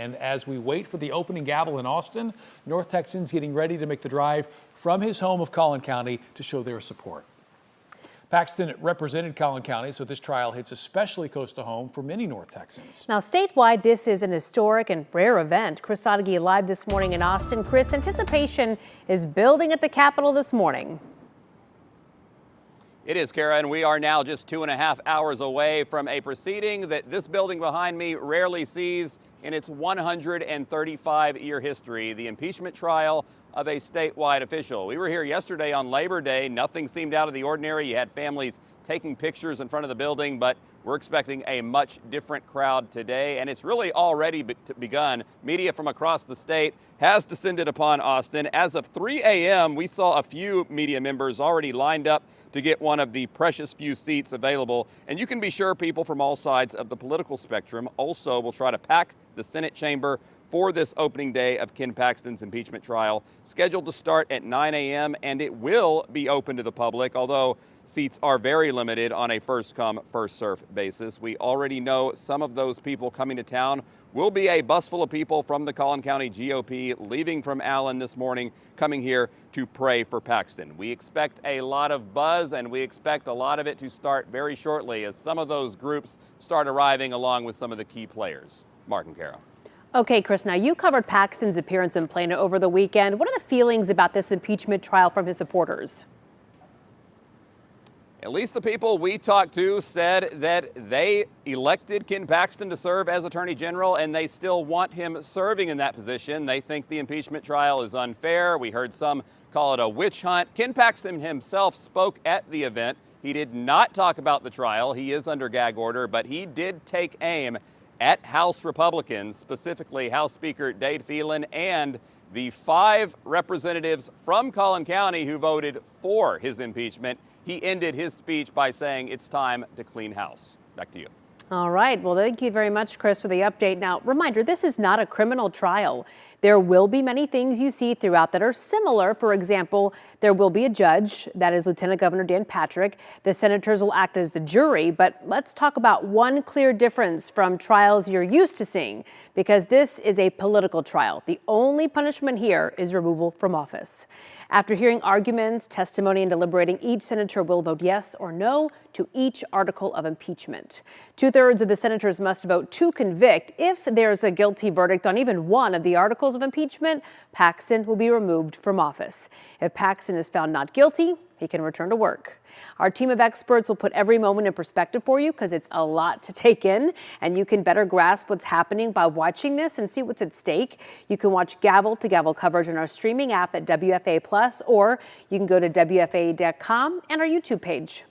And as we wait for the opening gavel in Austin, North Texans getting ready to make the drive from his home of Collin County to show their support. Paxton represented Collin County, so this trial hits especially close to home for many North Texans. Now, statewide, this is an historic and rare event. Chris Sadeghi live this morning in Austin. Chris, anticipation is building at the Capitol this morning. It is, Kara, and we are now just 2.5 hours away from a proceeding that this building behind me rarely sees in its 135-year history, the impeachment trial of a statewide official. We were here yesterday on Labor Day. Nothing seemed out of the ordinary. You had families taking pictures in front of the building, but we're expecting a much different crowd today, and it's really already begun. Media from across the state has descended upon Austin. As of 3 a.m., we saw a few media members already lined up to get one of the precious few seats available. And you can be sure people from all sides of the political spectrum also will try to pack the Senate chamber for this opening day of Ken Paxton's impeachment trial, scheduled to start at 9 a.m., and it will be open to the public, although seats are very limited on a first-come, first-served basis. We already know some of those people coming to town will be a bus full of people from the Collin County GOP leaving from Allen this morning, coming here to pray for Paxton. We expect a lot of buzz, and we expect a lot of it to start very shortly as some of those groups start arriving along with some of the key players. Mark and Kara. Okay, Chris, now you covered Paxton's appearance in Plano over the weekend. What are the feelings about this impeachment trial from his supporters? At least the people we talked to said that they elected Ken Paxton to serve as Attorney General, and they still want him serving in that position. They think the impeachment trial is unfair. We heard some call it a witch hunt. Ken Paxton himself spoke at the event. He did not talk about the trial. He is under gag order, but he did take aim at House Republicans, specifically House Speaker Dade Phelan and the 5 representatives from Collin County who voted for his impeachment. He ended his speech by saying it's time to clean house. Back to you. All right. Well, thank you very much, Chris, for the update. Now, reminder, this is not a criminal trial. There will be many things you see throughout that are similar. For example, there will be a judge. That is Lieutenant Governor Dan Patrick. The senators will act as the jury. But let's talk about one clear difference from trials you're used to seeing, because this is a political trial. The only punishment here is removal from office. After hearing arguments, testimony, and deliberating, each senator will vote yes or no to each article of impeachment. 2/3 of the senators must vote to convict. If there's a guilty verdict on even one of the articles of impeachment, Paxton will be removed from office. If Paxton is found not guilty, he can return to work. Our team of experts will put every moment in perspective for you, because it's a lot to take in, and you can better grasp what's happening by watching this and see what's at stake. You can watch gavel-to-gavel coverage on our streaming app at WFA+, or you can go to WFA.com and our YouTube page.